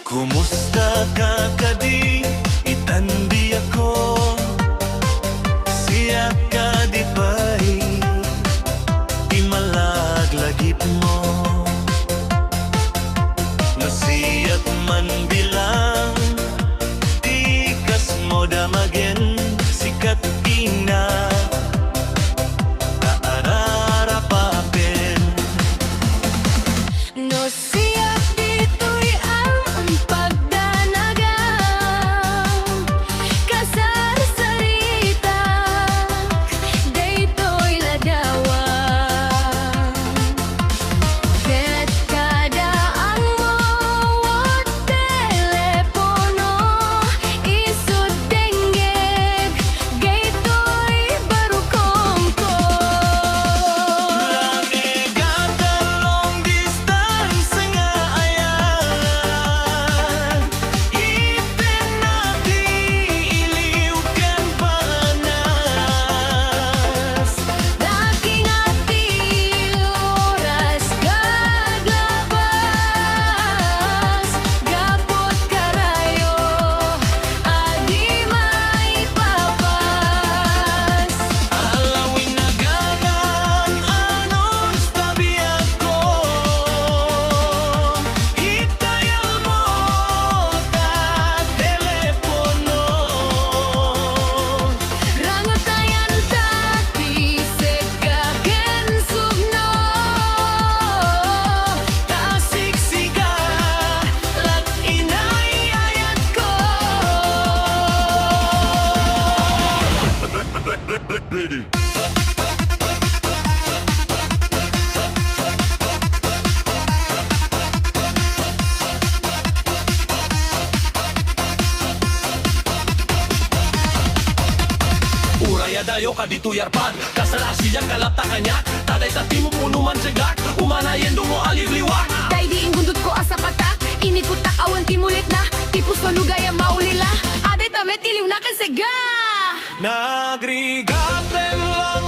Kumusta ka kadi itandi ako siya ka di pa'y imalaglagip mo nasiyat man bilang tikas mo damagen sikat ina kaarara papel No siya dito'y ang pagdanagang kasar-sarita daytoy ladawan ket kadaang mo at telepono isud denggeg gaytoy barukong ko Nagigata long distance nga ayan Ipinati iliw kan panas Daking ating oras kaglabas Gapot karayo adi maipapas Alawin na ganan anong tabi ako Itayal mo ta telepono Rangutayan tati sekagen sugno Kasiksiga lat inayayat ko Uraya dayo ka dituyarpan Kasalasi yang kalapta kanyak Taday tati mo punuman segak Umanayen dungo alibliwak Day diing gundot ko asa patak Init ko takawan timulit na Tipos manugaya maulila Aday tamet iliw na kasega Nagrigaten lang